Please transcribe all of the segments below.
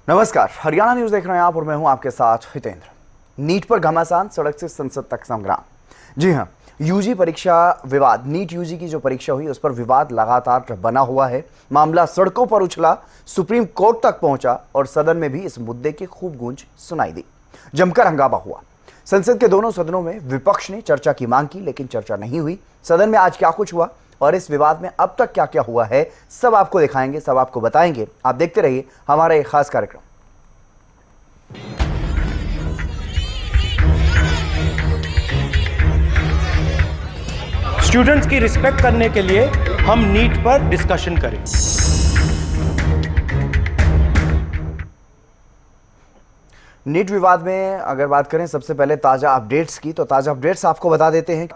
नमस्कार, हरियाणा न्यूज देख रहे हैं आप और मैं हूं आपके साथ हितेंद्र। नीट पर घमासान, सड़क से संसद तक संग्राम। जी हां, यूजी परीक्षा विवाद, नीट यूजी की जो परीक्षा हुई उस पर विवाद लगातार बना हुआ है। मामला सड़कों पर उछला, सुप्रीम कोर्ट तक पहुंचा और सदन में भी इस मुद्दे की खूब गूंज सुनाई दी। जमकर हंगामा हुआ। संसद के दोनों सदनों में विपक्ष ने चर्चा की मांग की, लेकिन चर्चा नहीं हुई। सदन में आज क्या कुछ हुआ और इस विवाद में अब तक क्या क्या हुआ है, सब आपको दिखाएंगे, सब आपको बताएंगे। आप देखते रहिए हमारा एक खास कार्यक्रम। स्टूडेंट्स की रिस्पेक्ट करने के लिए हम नीट पर डिस्कशन करें। नीट विवाद में अगर बात करें सबसे पहले ताजा अपडेट्स की, तो ताजा अपडेट्स आपको बता देते हैं।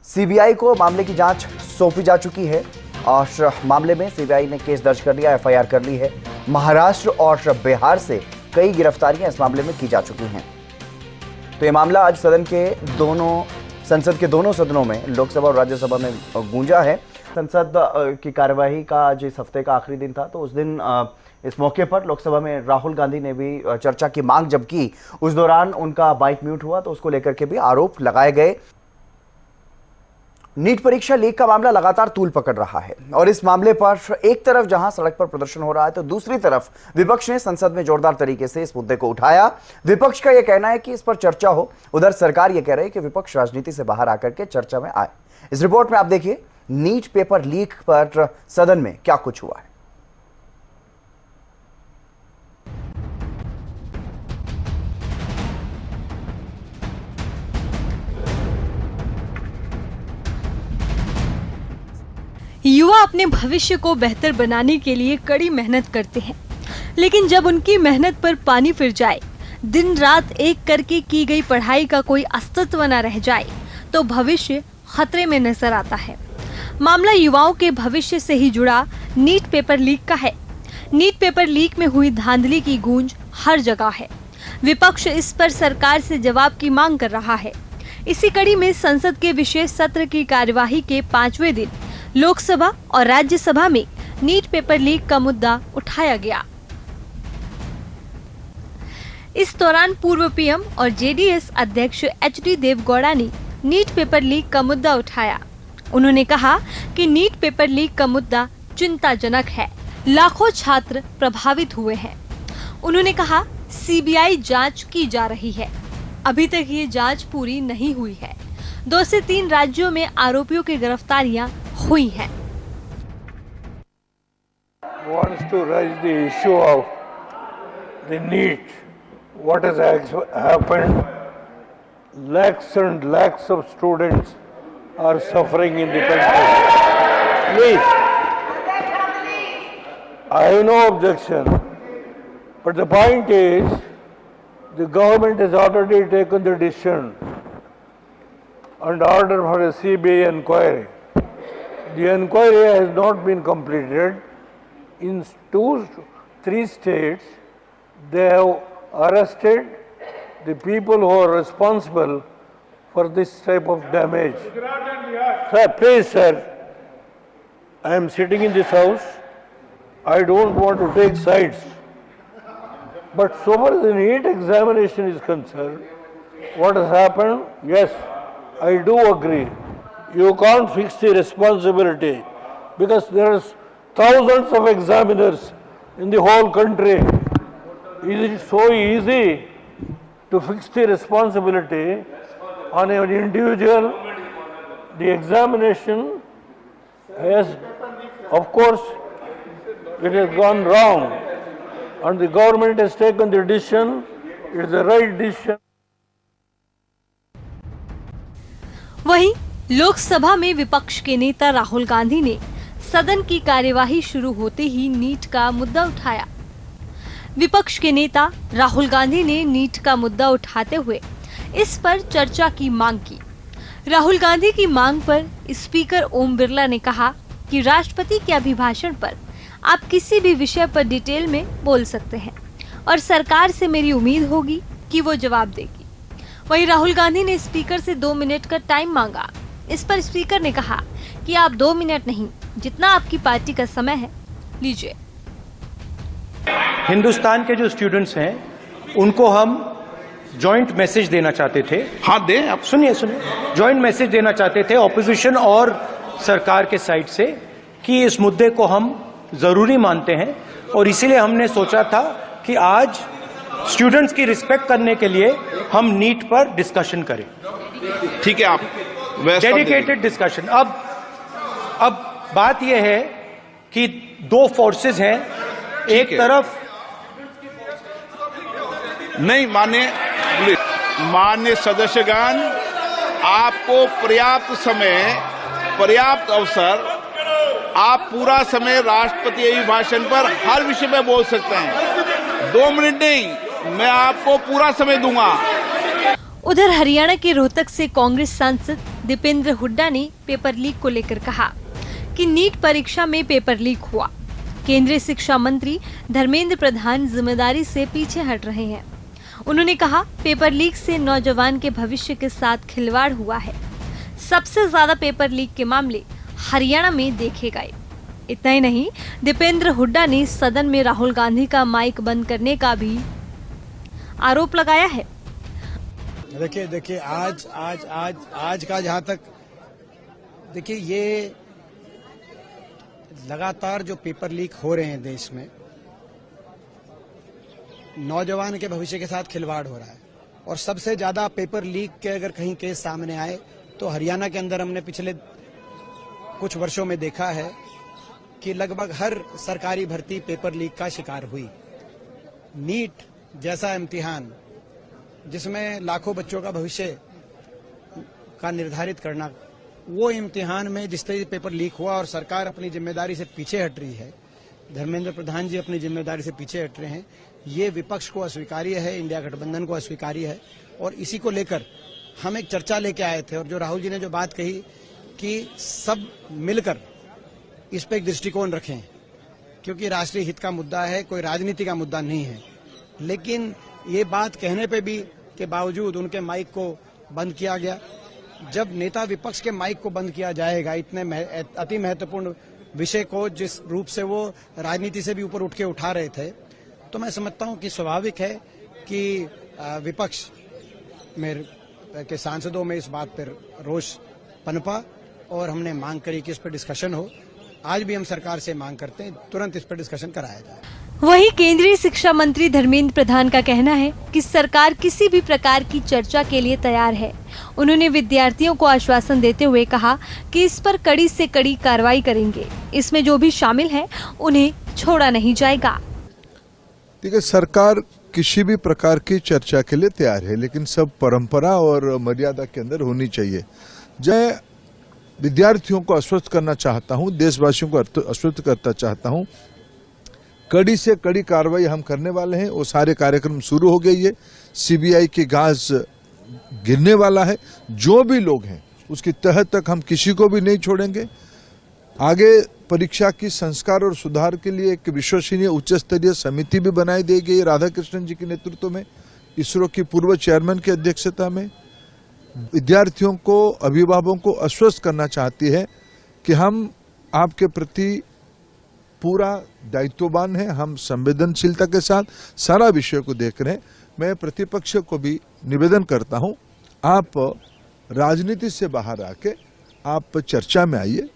सीबीआई को मामले की जांच सौंपी जा चुकी है और मामले में सीबीआई ने केस दर्ज कर लिया, एफआईआर कर ली है। महाराष्ट्र और बिहार से कई गिरफ्तारियां इस मामले में की जा चुकी हैं। तो ये मामला आज संसद के दोनों सदनों में, लोकसभा और राज्यसभा में गूंजा है। संसद की कार्यवाही का आज इस हफ्ते का आखिरी दिन था, तो उस दिन इस मौके पर लोकसभा में राहुल गांधी ने भी चर्चा की मांग जब की, उस दौरान उनका माइक म्यूट हुआ, तो उसको लेकर के भी आरोप लगाए गए। नीट परीक्षा लीक का मामला लगातार तूल पकड़ रहा है और इस मामले पर एक तरफ जहां सड़क पर प्रदर्शन हो रहा है, तो दूसरी तरफ विपक्ष ने संसद में जोरदार तरीके से इस मुद्दे को उठाया। विपक्ष का यह कहना है कि इस पर चर्चा हो, उधर सरकार यह कह रही है कि विपक्ष राजनीति से बाहर आकर के चर्चा में आए। इस रिपोर्ट में आप देखिए नीट पेपर लीक पर सदन में क्या कुछ हुआ है। युवा अपने भविष्य को बेहतर बनाने के लिए कड़ी मेहनत करते हैं, लेकिन जब उनकी मेहनत पर पानी फिर जाए, दिन रात एक करके की गई पढ़ाई का कोई अस्तित्व न रह जाए, तो भविष्य खतरे में नजर आता है। मामला युवाओं के भविष्य से ही जुड़ा नीट पेपर लीक का है। नीट पेपर लीक में हुई धांधली की गूंज हर जगह है। विपक्ष इस पर सरकार से जवाब की मांग कर रहा है। इसी कड़ी में संसद के विशेष सत्र की कार्यवाही के 5वें दिन लोकसभा और राज्यसभा में नीट पेपर लीक का मुद्दा उठाया गया। इस दौरान पूर्व पीएम और जेडीएस अध्यक्ष एचडी देवेगौड़ा ने नीट पेपर लीक का मुद्दा उठाया। उन्होंने कहा कि नीट पेपर लीक का मुद्दा चिंताजनक है, लाखों छात्र प्रभावित हुए हैं। उन्होंने कहा सीबीआई जांच की जा रही है, अभी तक ये जांच पूरी नहीं हुई है। 2 से 3 राज्यों में आरोपियों की गिरफ्तारियां हुई हैं। Wants to raise the issue of the NEET. What has happened? Lakhs and lakhs of students are suffering in the country. Please, I have no objection. But the point is, the government has already taken the decision and order for a CBI inquiry. The inquiry has not been completed. In 2-3 states, they have arrested the people who are responsible for this type of damage. Sir, please, sir, I am sitting in this house. I don't want to take sides. But so far as the NEET examination is concerned, what has happened? Yes, I do agree. You can't fix the responsibility because there are thousands of examiners in the whole country. Is it so easy to fix the responsibility on an individual? The examination has, of course, it has gone wrong and the government has taken the decision. It is the right decision. वहीं लोकसभा में विपक्ष के नेता राहुल गांधी ने सदन की कार्यवाही शुरू होते ही नीट का मुद्दा उठाया। विपक्ष के नेता राहुल गांधी ने नीट का मुद्दा उठाते हुए इस पर चर्चा की मांग की। राहुल गांधी की मांग पर स्पीकर ओम बिरला ने कहा कि राष्ट्रपति के अभिभाषण पर आप किसी भी विषय पर डिटेल में बोल सकते हैं और सरकार से मेरी उम्मीद होगी कि वो जवाब देगी। वहीं राहुल गांधी ने स्पीकर से 2 मिनट का टाइम मांगा। इस पर स्पीकर ने कहा कि आप 2 मिनट नहीं, जितना आपकी पार्टी का समय है लीजिए। हिंदुस्तान के जो स्टूडेंट्स हैं उनको हम जॉइंट मैसेज देना चाहते थे। हाँ दें आप। सुनिए जॉइंट मैसेज देना चाहते थे ऑपोजिशन और सरकार के साइड से कि इस मुद्दे को हम जरूरी मानते हैं और इसीलिए हमने सोचा था कि आज स्टूडेंट्स की रिस्पेक्ट करने के लिए हम नीट पर डिस्कशन करें। ठीक है, आप डेडिकेटेड डिस्कशन। अब बात यह है कि दो फोर्सेस हैं, एक तरफ नहीं मान्य सदस्यगण, आपको पर्याप्त समय, पर्याप्त अवसर, आप पूरा समय राष्ट्रपति अभिभाषण पर हर विषय में बोल सकते हैं। 2 मिनट नहीं, मैं आपको पूरा समय दूंगा। उधर हरियाणा के रोहतक से कांग्रेस सांसद दीपेंद्र हुड्डा ने पेपर लीक को लेकर कहा कि नीट परीक्षा में पेपर लीक हुआ। केंद्रीय शिक्षा मंत्री धर्मेंद्र प्रधान जिम्मेदारी से पीछे हट रहे हैं। उन्होंने कहा, पेपर लीक से नौजवान के भविष्य के साथ खिलवाड़ हुआ है। सबसे ज्यादा पेपर लीक के मामले हरियाणा में देखे गए। इतना ही नहीं, दीपेंद्र हुड्डा ने सदन में राहुल गांधी का माइक बंद करने का भी आरोप लगाया है। देखिए आज का जहां तक देखिए, ये लगातार जो पेपर लीक हो रहे हैं देश में, नौजवान के भविष्य के साथ खिलवाड़ हो रहा है। और सबसे ज्यादा पेपर लीक के अगर कहीं केस सामने आए तो हरियाणा के अंदर हमने पिछले कुछ वर्षों में देखा है कि लगभग हर सरकारी भर्ती पेपर लीक का शिकार हुई। नीट जैसा इम्तिहान जिसमें लाखों बच्चों का भविष्य का निर्धारित करना, वो इम्तिहान में जिस तरह से पेपर लीक हुआ और सरकार अपनी जिम्मेदारी से पीछे हट रही है, धर्मेंद्र प्रधान जी अपनी जिम्मेदारी से पीछे हट रहे हैं, ये विपक्ष को अस्वीकार्य है, इंडिया गठबंधन को अस्वीकार्य है। और इसी को लेकर हम एक चर्चा लेके आए थे और जो राहुल जी ने जो बात कही कि सब मिलकर इस पर एक दृष्टिकोण रखें, क्योंकि राष्ट्रीय हित का मुद्दा है, कोई राजनीति का मुद्दा नहीं है। लेकिन ये बात कहने पे भी के बावजूद उनके माइक को बंद किया गया। जब नेता विपक्ष के माइक को बंद किया जाएगा इतने अति महत्वपूर्ण विषय को, जिस रूप से वो राजनीति से भी ऊपर उठ के उठा रहे थे, तो मैं समझता हूं कि स्वाभाविक है कि विपक्ष में के सांसदों में इस बात पर रोष पनपा और हमने मांग करी कि इस पर डिस्कशन हो। आज भी हम सरकार से मांग करते हैं तुरंत इस पर डिस्कशन कराया जाए। वहीं केंद्रीय शिक्षा मंत्री धर्मेंद्र प्रधान का कहना है कि सरकार किसी भी प्रकार की चर्चा के लिए तैयार है। उन्होंने विद्यार्थियों को आश्वासन देते हुए कहा कि इस पर कड़ी से कड़ी कार्रवाई करेंगे। इसमें जो भी शामिल है उन्हें छोड़ा नहीं जाएगा। देखिए, सरकार किसी भी प्रकार की चर्चा के लिए तैयार है, लेकिन सब परंपरा और मर्यादा के अंदर होनी चाहिए। मैं विद्यार्थियों को आश्वस्त करना चाहता हूं, देशवासियों को आश्वस्त करना चाहता हूं, कड़ी से कड़ी कार्रवाई हम करने वाले हैं। वो सारे कार्यक्रम शुरू हो गई है, सीबीआई की गाज गिरने वाला है। जो भी लोग हैं उसकी तह तक हम किसी को भी नहीं छोड़ेंगे। आगे परीक्षा की संस्कार और सुधार के लिए एक विश्वसनीय उच्च स्तरीय समिति भी बनाई दी गई राधाकृष्णन जी के नेतृत्व में, इसरो की पूर्व चेयरमैन की अध्यक्षता में। विद्यार्थियों को, अभिभावकों को आश्वस्त करना चाहती है कि हम आपके प्रति पूरा दायित्ववान है, हम संवेदनशीलता के साथ सारा विषय को देख रहे हैं। मैं प्रतिपक्ष को भी निवेदन करता हूं, आप राजनीति से बाहर आके आप चर्चा में आइए।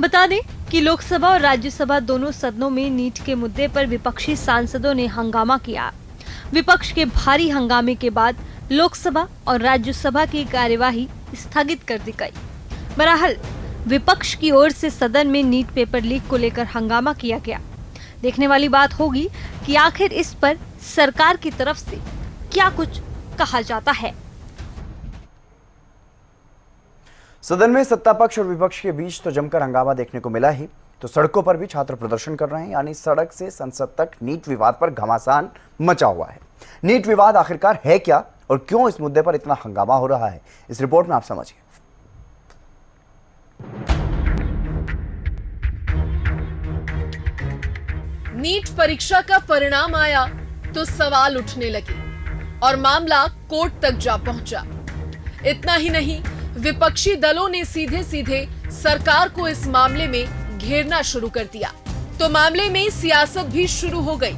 बता दें कि लोकसभा और राज्यसभा दोनों सदनों में नीट के मुद्दे पर विपक्षी सांसदों ने हंगामा किया। विपक्ष के भारी हंगामे के बाद लोकसभा और राज्यसभा की कार्यवाही स्थगित कर दी गई। बहरहाल विपक्ष की ओर से सदन में नीट पेपर लीक को लेकर हंगामा किया गया। देखने वाली बात होगी कि आखिर इस पर सरकार की तरफ से क्या कुछ कहा जाता है। सदन में सत्ता पक्ष और विपक्ष के बीच तो जमकर हंगामा देखने को मिला ही, तो सड़कों पर भी छात्र प्रदर्शन कर रहे हैं। यानी सड़क से संसद तक नीट विवाद पर घमासान मचा हुआ है। नीट विवाद आखिरकार है क्या और क्यों इस मुद्दे पर इतना हंगामा हो रहा है, इस रिपोर्ट में आप समझिए। नीट परीक्षा का परिणाम आया तो सवाल उठने लगे और मामला कोर्ट तक जा पहुंचा। इतना ही नहीं, विपक्षी दलों ने सीधे सीधे सरकार को इस मामले में घेरना शुरू कर दिया। तो मामले में सियासत भी शुरू हो गई।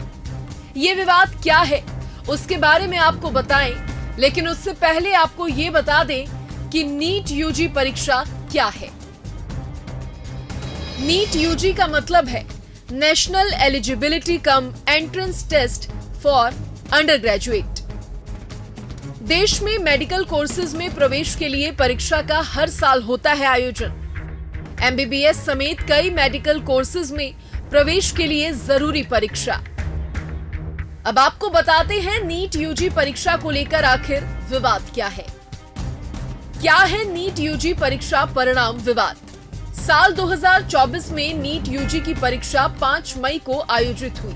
ये विवाद क्या है उसके बारे में आपको बताएं, लेकिन उससे पहले आपको ये बता दें कि नीट यूजी परीक्षा क्या है। नीट यूजी का मतलब है national eligibility cum entrance test for undergraduate. देश में मेडिकल कोर्सेज में प्रवेश के लिए परीक्षा का हर साल होता है आयोजन। एमबीबीएस समेत कई मेडिकल कोर्सेज में प्रवेश के लिए जरूरी परीक्षा। अब आपको बताते हैं नीट यूजी परीक्षा को लेकर आखिर विवाद क्या है। क्या है नीट यूजी परीक्षा परिणाम विवाद? साल 2024 में नीट यूजी की परीक्षा 5 मई को आयोजित हुई।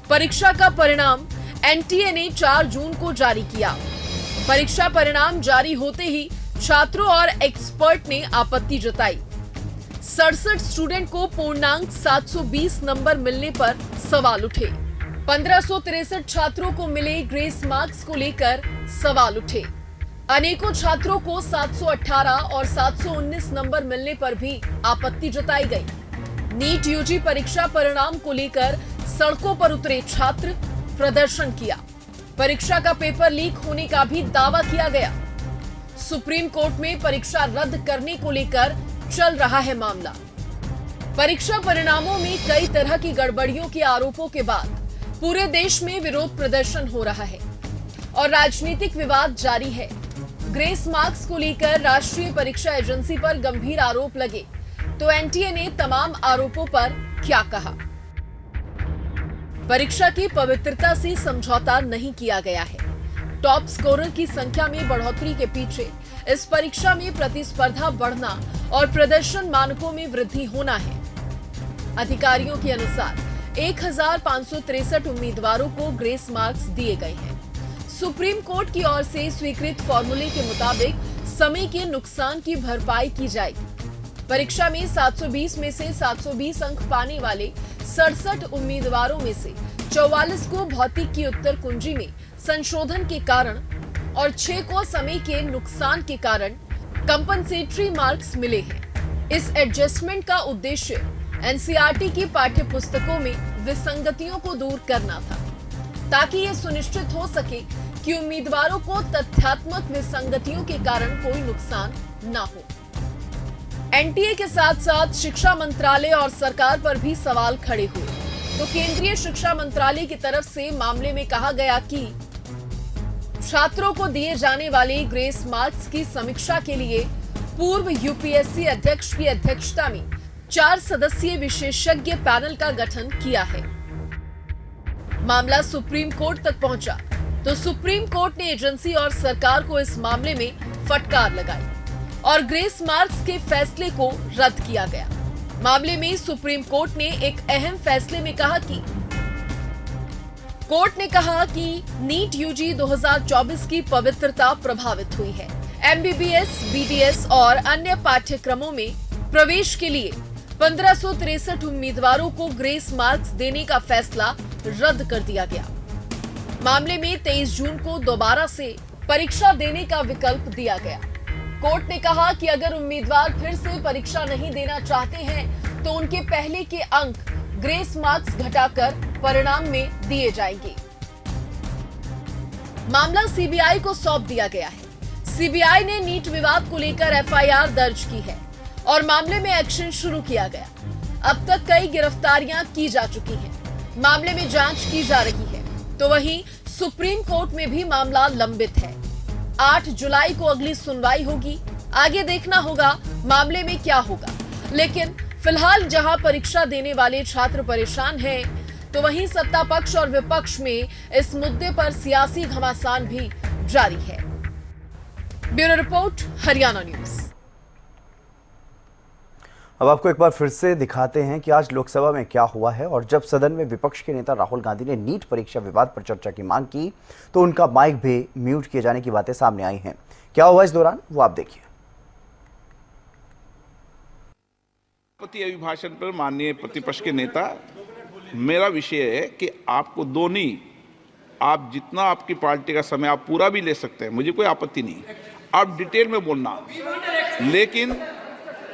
परीक्षा का परिणाम एनटीए ने 4 जून को जारी किया। परीक्षा परिणाम जारी होते ही छात्रों और एक्सपर्ट ने आपत्ति जताई। 67 स्टूडेंट को पूर्णांक 720 नंबर मिलने पर सवाल उठे। 1563 छात्रों को मिले ग्रेस मार्क्स को लेकर सवाल उठे। अनेकों छात्रों को 718 और 719 नंबर मिलने पर भी आपत्ति जताई गई। नीट यूजी परीक्षा परिणाम को लेकर सड़कों पर उतरे छात्र, प्रदर्शन किया। परीक्षा का पेपर लीक होने का भी दावा किया गया। सुप्रीम कोर्ट में परीक्षा रद्द करने को लेकर चल रहा है मामला। परीक्षा परिणामों में कई तरह की गड़बड़ियों के आरोपों के बाद पूरे देश में विरोध प्रदर्शन हो रहा है और राजनीतिक विवाद जारी है। ग्रेस मार्क्स को लेकर राष्ट्रीय परीक्षा एजेंसी पर गंभीर आरोप लगे, तो एनटीए ने तमाम आरोपों पर क्या कहा? परीक्षा की पवित्रता से समझौता नहीं किया गया है। टॉप स्कोरर की संख्या में बढ़ोतरी के पीछे इस परीक्षा में प्रतिस्पर्धा बढ़ना और प्रदर्शन मानकों में वृद्धि होना है। अधिकारियों के अनुसार 1563 उम्मीदवारों को ग्रेस मार्क्स दिए गए हैं। सुप्रीम कोर्ट की ओर से स्वीकृत फॉर्मूले के मुताबिक समय के नुकसान की भरपाई की जाएगी। परीक्षा में 720 में से 720 अंक पाने वाले 67 उम्मीदवारों में से 44 को भौतिक की उत्तर कुंजी में संशोधन के कारण और 6 को समय के नुकसान के कारण कंपनसेटरी मार्क्स मिले हैं। इस एडजस्टमेंट का उद्देश्य एनसीईआरटी की पाठ्य पुस्तकों में विसंगतियों को दूर करना था, ताकि ये सुनिश्चित हो सके कि उम्मीदवारों को तथ्यात्मक विसंगतियों के कारण कोई नुकसान न हो। एनटीए के साथ साथ शिक्षा मंत्रालय और सरकार पर भी सवाल खड़े हुए, तो केंद्रीय शिक्षा मंत्रालय की तरफ से मामले में कहा गया कि छात्रों को दिए जाने वाले ग्रेस मार्क्स की समीक्षा के लिए पूर्व यूपीएससी अध्यक्ष की अध्यक्षता में 4 सदस्यीय विशेषज्ञ पैनल का गठन किया है। मामला सुप्रीम कोर्ट तक पहुंचा, तो सुप्रीम कोर्ट ने एजेंसी और सरकार को इस मामले में फटकार लगाई और ग्रेस मार्क्स के फैसले को रद्द किया गया। मामले में सुप्रीम कोर्ट ने एक अहम फैसले में कहा कि नीट यूजी 2024 की पवित्रता प्रभावित हुई है। एमबीबीएस, बीडीएस और अन्य पाठ्यक्रमों में प्रवेश के लिए 1563 उम्मीदवारों को ग्रेस मार्क्स देने का फैसला रद्द कर दिया गया। मामले में 23 जून को दोबारा से परीक्षा देने का विकल्प दिया गया। कोर्ट ने कहा कि अगर उम्मीदवार फिर से परीक्षा नहीं देना चाहते हैं तो उनके पहले के अंक ग्रेस मार्क्स घटाकर परिणाम में दिए जाएंगे। मामला सीबीआई को सौंप दिया गया है। सीबीआई ने नीट विवाद को लेकर एफआईआर दर्ज की है और मामले में एक्शन शुरू किया गया। अब तक कई गिरफ्तारियां की जा चुकी हैं। मामले में जांच की जा रही है, तो वहीं सुप्रीम कोर्ट में भी मामला लंबित है। 8 जुलाई को अगली सुनवाई होगी। आगे देखना होगा मामले में क्या होगा। लेकिन फिलहाल जहां परीक्षा देने वाले छात्र परेशान हैं, तो वहीं सत्ता पक्ष और विपक्ष में इस मुद्दे पर सियासी घमासान भी जारी है। Bureau report, Haryana news. अब आपको एक बार फिर से दिखाते हैं कि आज लोकसभा में क्या हुआ है। और जब सदन में विपक्ष के नेता राहुल गांधी ने नीट परीक्षा विवाद पर चर्चा की मांग की, तो उनका माइक भी म्यूट किए जाने की बातें सामने आई हैं। क्या हुआ इस दौरान, वो आप देखिए। राष्ट्रपति अभिभाषण पर माननीय प्रतिपक्ष के नेता, मेरा विषय है कि आपको दोनों, आप जितना आपकी पार्टी का समय आप पूरा भी ले सकते हैं, मुझे कोई आपत्ति नहीं, आप डिटेल में बोलना, लेकिन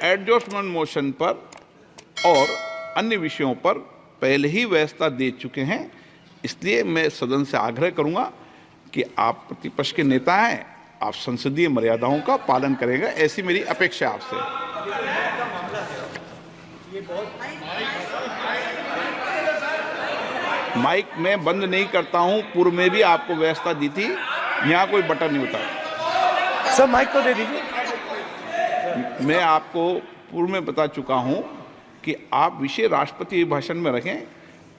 एडजस्टमेंट मोशन पर और अन्य विषयों पर पहले ही व्यवस्था दे चुके हैं। इसलिए मैं सदन से आग्रह करूंगा कि आप प्रतिपक्ष के नेता हैं, आप संसदीय मर्यादाओं का पालन करेंगे, ऐसी मेरी अपेक्षा आपसे। माइक मैं बंद नहीं करता हूं, पूर्व में भी आपको व्यवस्था दी थी, यहां कोई बटन नहीं होता। सब माइक को दे दीजिए। मैं आपको पूर्व में बता चुका हूं कि आप विषय राष्ट्रपति अभिभाषण में रखें।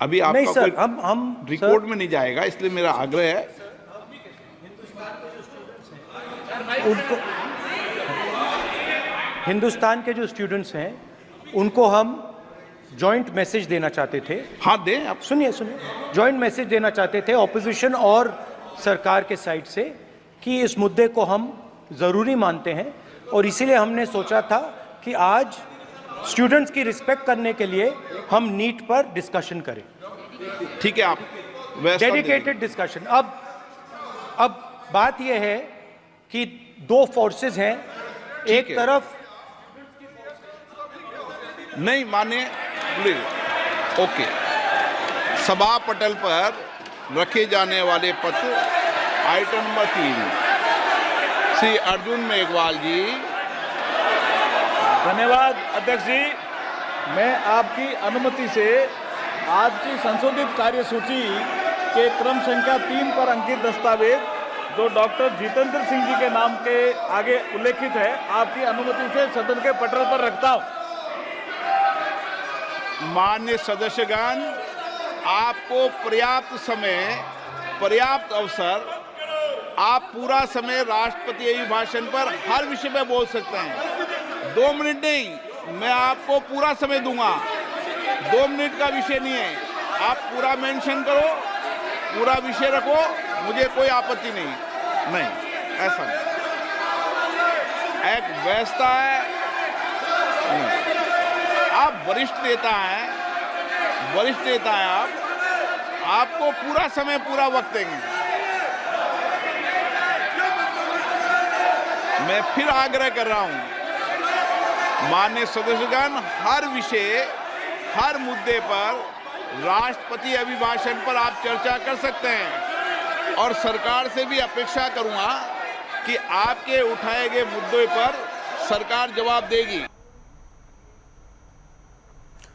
अभी आपका नहीं सर, कोई हम रिकॉर्ड में नहीं जाएगा, इसलिए मेरा आग्रह है उनको, हिंदुस्तान के जो स्टूडेंट्स हैं उनको हम जॉइंट मैसेज देना चाहते थे। हाँ दें आप। सुनिए, जॉइंट मैसेज देना चाहते थे ऑपोजिशन और सरकार के साइड से कि इस मुद्दे को हम जरूरी मानते हैं और इसीलिए हमने सोचा था कि आज स्टूडेंट्स की रिस्पेक्ट करने के लिए हम नीट पर डिस्कशन करें। ठीक है, आप डेडिकेटेड डिस्कशन। अब बात यह है कि दो फोर्सेस हैं, एक तरफ नहीं माने प्लीज। ओके, सभा पटल पर रखे जाने वाले पत्र आइटम नंबर 3 श्री अर्जुन मेघवाल जी। धन्यवाद अध्यक्ष जी। मैं आपकी अनुमति से आज की संशोधित कार्यसूची के क्रम संख्या 3 पर अंकित दस्तावेज जो डॉक्टर जितेंद्र सिंह जी के नाम के आगे उल्लेखित है, आपकी अनुमति से सदन के पटल पर रखता हूं। मान्य सदस्यगण, आपको पर्याप्त समय, पर्याप्त अवसर, आप पूरा समय राष्ट्रपति अभिभाषण पर हर विषय में बोल सकते हैं। 2 मिनट नहीं, मैं आपको पूरा समय दूंगा। 2 मिनट का विषय नहीं है, आप पूरा मेंशन करो, पूरा विषय रखो, मुझे कोई आपत्ति नहीं, ऐसा नहीं। एक व्यवस्था है, आप वरिष्ठ नेता हैं, आपको पूरा समय, पूरा वक्त देंगे। मैं फिर आग्रह कर रहा हूं, माननीय सदस्यगण, हर विषय, हर मुद्दे पर राष्ट्रपति अभिभाषण पर आप चर्चा कर सकते हैं और सरकार से भी अपेक्षा करूंगा कि आपके उठाए गए मुद्दों पर सरकार जवाब देगी।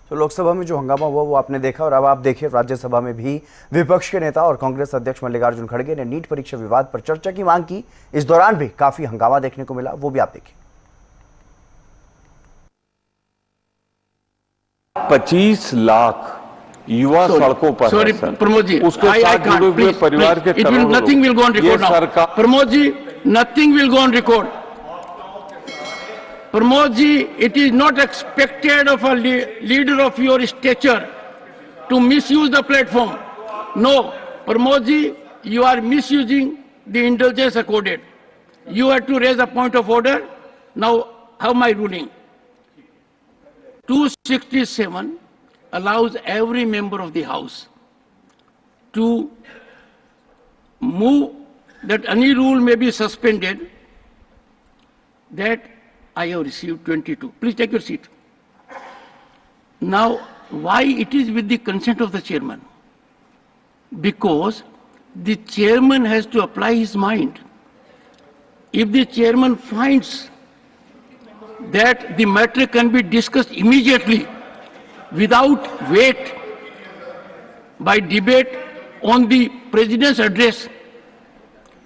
तो लोकसभा में जो हंगामा हुआ वो आपने देखा, और अब आप देखिए राज्यसभा में भी विपक्ष के नेता और कांग्रेस अध्यक्ष मल्लिकार्जुन खड़गे ने नीट परीक्षा विवाद पर चर्चा की मांग की। इस दौरान भी काफी हंगामा देखने को मिला, वो भी आप देखिए। 25 लाख युवा सड़कों पर सॉरी प्रमोद जी, उसके साथ जुड़े हुए परिवार के nothing will go on record now. Pramod ji, nothing will go on record. Pramod ji, it is not expected of a leader of your stature to misuse the platform. No, Pramod ji, you are misusing the indulgence accorded. You have to raise a point of order. Now, have my ruling. 267 allows every member of the House to move that any rule may be suspended. That I have received 22. Please take your seat. Now, why it is with the consent of the chairman? Because the chairman has to apply his mind. If the chairman finds that the matter can be discussed immediately without wait by debate on the president's address,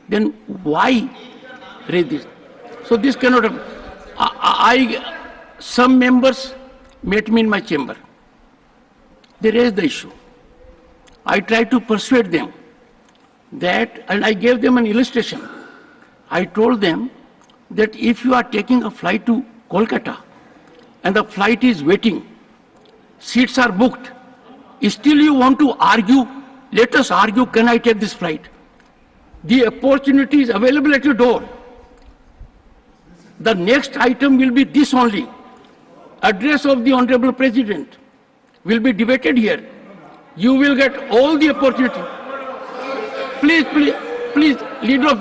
then why raise this? So this cannot happen. Some members met me in my chamber. They raised the issue. I tried to persuade them that, and I gave them an illustration. I told them that if you are taking a flight to Kolkata and the flight is waiting, seats are booked, still you want to argue, let us argue, can I take this flight? The opportunity is available at your door. The next item will be this only. Address of the Honorable President will be debated here. You will get all the opportunity. Please, leader of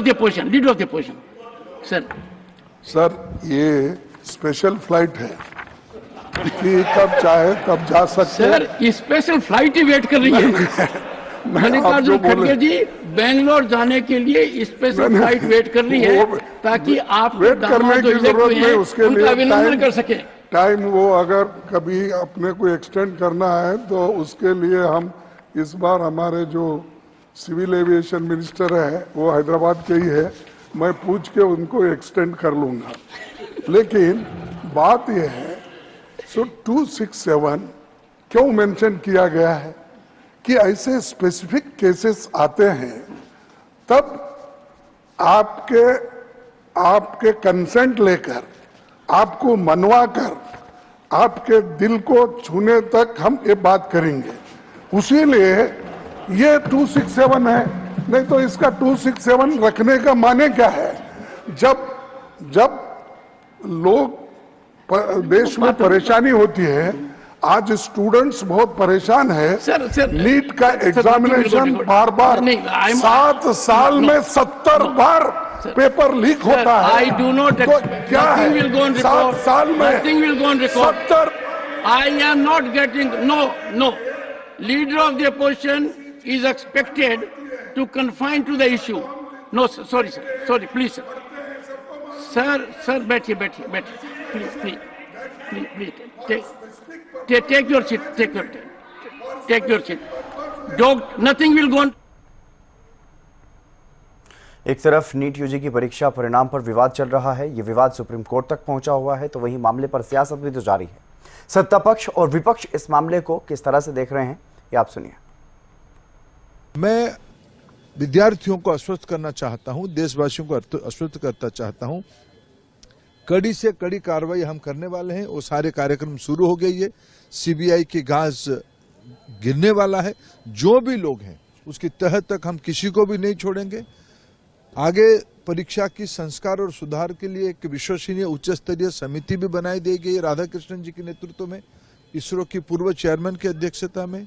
the opposition. Sir. Sir, ये special flight है कि कब चाहे तब जा सकते हैं। Sir special flight ही wait कर रही है। मल्लिकार्जुन खड़गे जी बेंगलोर जाने के लिए स्पेशल फ्लाइट वेट कर रही है ताकि आप वेट करने की जरूरत नहीं, उसके लिए अभिनंदन कर सके। टाइम वो अगर कभी अपने को एक्सटेंड करना है तो उसके लिए हम इस बार हमारे जो सिविल एविएशन मिनिस्टर है वो हैदराबाद के ही है, मैं पूछ के उनको एक्सटेंड कर लूंगा। लेकिन बात यह है, सो 267 क्यों मेंशन किया गया है कि ऐसे स्पेसिफिक केसेस आते हैं तब आपके कंसेंट लेकर, आपको मनवा कर, आपके दिल को छूने तक हम ये बात करेंगे। उसी लिए ये 267 है, नहीं तो इसका 267 रखने का माने क्या है? जब लोग देश में परेशानी होती है, आज स्टूडेंट्स बहुत परेशान है। नीट का एग्जामिनेशन बार 7 साल में 70 बार पेपर लीक होता है। I do not तो क्या है 7 साल में 70? I am not getting no. Leader of the opposition is expected to confine to the issue. No, sorry, please, sir, बैठिए, please. Take your seat. Take your seat. Nothing will go on. एक तरफ NEET UG की परीक्षा परिणाम पर विवाद चल रहा है, ये विवाद सुप्रीम कोर्ट तक पहुंचा हुआ है, तो वहीं मामले पर सियासत भी तो जारी है। सत्ता पक्ष और विपक्ष इस मामले को किस तरह से देख रहे हैं, ये आप सुनिए। मैं विद्यार्थियों को आश्वस्त करना चाहता हूं, देशवासियों को आश्वस्त करना चाहता हूं, कड़ी से कड़ी कार्रवाई हम करने वाले हैं। वो सारे कार्यक्रम शुरू हो गई है, सीबीआई की घास गिरने वाला है। जो भी लोग हैं उसकी तह तक हम किसी को भी नहीं छोड़ेंगे। आगे परीक्षा की संस्कार और सुधार के लिए एक विश्वसनीय उच्च स्तरीय समिति भी बनाई दी गई राधाकृष्णन जी के नेतृत्व में, इसरो की पूर्व चेयरमैन की अध्यक्षता में।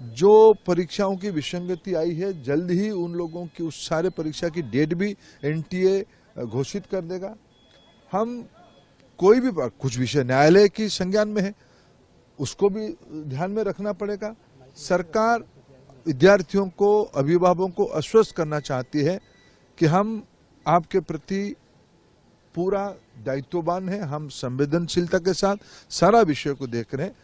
जो परीक्षाओं की विसंगति आई है, जल्द ही उन लोगों की उस सारे परीक्षा की डेट भी एनटीए घोषित कर देगा। हम कोई भी कुछ विषय न्यायालय की संज्ञान में है, उसको भी ध्यान में रखना पड़ेगा। सरकार विद्यार्थियों को, अभिभावकों को आश्वस्त करना चाहती है कि हम आपके प्रति पूरा दायित्ववान है, हम संवेदनशीलता के साथ सारा विषय को देख रहे हैं।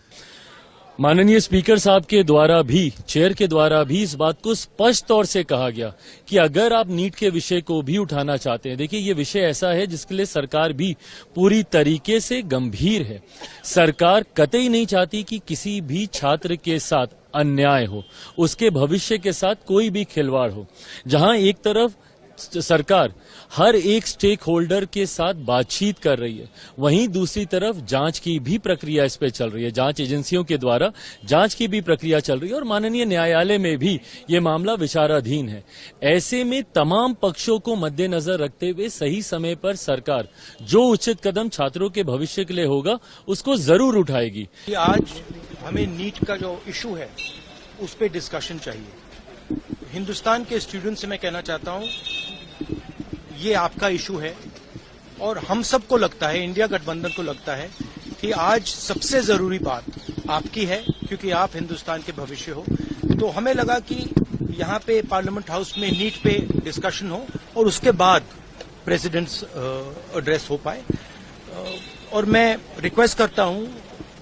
माननीय स्पीकर साहब के द्वारा भी, चेयर के द्वारा भी इस बात को स्पष्ट तौर से कहा गया कि अगर आप नीट के विषय को भी उठाना चाहते हैं, देखिए ये विषय ऐसा है जिसके लिए सरकार भी पूरी तरीके से गंभीर है। सरकार कतई नहीं चाहती कि किसी भी छात्र के साथ अन्याय हो, उसके भविष्य के साथ कोई भी खिलवाड़ हो। जहां एक तरफ सरकार हर एक स्टेक होल्डर के साथ बातचीत कर रही है, वहीं दूसरी तरफ जांच की भी प्रक्रिया इस पे चल रही है, जांच एजेंसियों के द्वारा जांच की भी प्रक्रिया चल रही है और माननीय न्यायालय में भी ये मामला विचाराधीन है। ऐसे में तमाम पक्षों को मद्देनजर रखते हुए सही समय पर सरकार जो उचित कदम छात्रों के भविष्य के लिए होगा उसको जरूर उठाएगी। आज हमें नीट का जो इशू है उस पर डिस्कशन चाहिए। हिंदुस्तान के स्टूडेंट से मैं कहना चाहता हूं, ये आपका इशू है और हम सबको लगता है, इंडिया गठबंधन को लगता है कि आज सबसे जरूरी बात आपकी है, क्योंकि आप हिंदुस्तान के भविष्य हो। तो हमें लगा कि यहाँ पे पार्लियामेंट हाउस में नीट पे डिस्कशन हो और उसके बाद प्रेसिडेंट्स एड्रेस हो पाए। और मैं रिक्वेस्ट करता हूं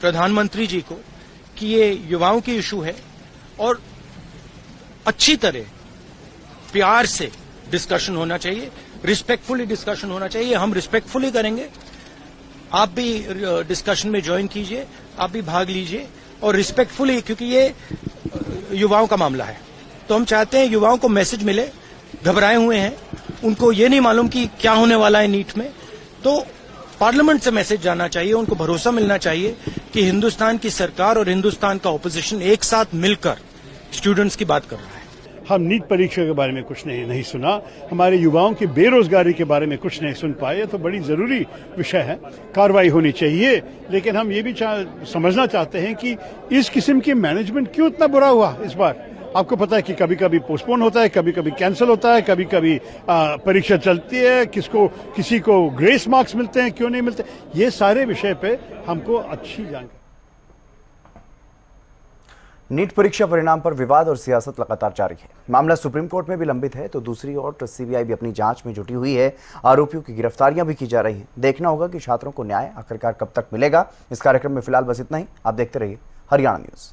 प्रधानमंत्री जी को कि ये युवाओं की इशू है और अच्छी तरह प्यार से डिस्कशन होना चाहिए, रिस्पेक्टफुली डिस्कशन होना चाहिए। हम रिस्पेक्टफुली करेंगे, आप भी डिस्कशन में ज्वाइन कीजिए, आप भी भाग लीजिए और रिस्पेक्टफुली, क्योंकि ये युवाओं का मामला है। तो हम चाहते हैं युवाओं को मैसेज मिले, घबराए हुए हैं, उनको ये नहीं मालूम कि क्या होने वाला है नीट में, तो पार्लियामेंट से मैसेज जाना चाहिए, उनको भरोसा मिलना चाहिए कि हिंदुस्तान की सरकार और हिंदुस्तान का ऑपोजिशन एक साथ मिलकर स्टूडेंट्स की बात कर रहा है। हम नीट परीक्षा के बारे में कुछ नहीं सुना, हमारे युवाओं की बेरोजगारी के बारे में कुछ नहीं सुन पाए, तो बड़ी जरूरी विषय है, कार्रवाई होनी चाहिए। लेकिन हम ये भी समझना चाहते हैं कि इस किस्म की मैनेजमेंट क्यों इतना बुरा हुआ इस बार। आपको पता है कि कभी कभी पोस्टपोन होता है, कभी कभी कैंसिल होता है, कभी कभी परीक्षा चलती है, किसी को ग्रेस मार्क्स मिलते हैं, क्यों नहीं मिलते, ये सारे विषय पे हमको अच्छी जानकारी। नीट परीक्षा परिणाम पर विवाद और सियासत लगातार जारी है। मामला सुप्रीम कोर्ट में भी लंबित है तो दूसरी ओर सीबीआई भी अपनी जांच में जुटी हुई है। आरोपियों की गिरफ्तारियां भी की जा रही हैं। देखना होगा कि छात्रों को न्याय आखिरकार कब तक मिलेगा। इस कार्यक्रम में फिलहाल बस इतना ही। आप देखते रहिए हरियाणा न्यूज।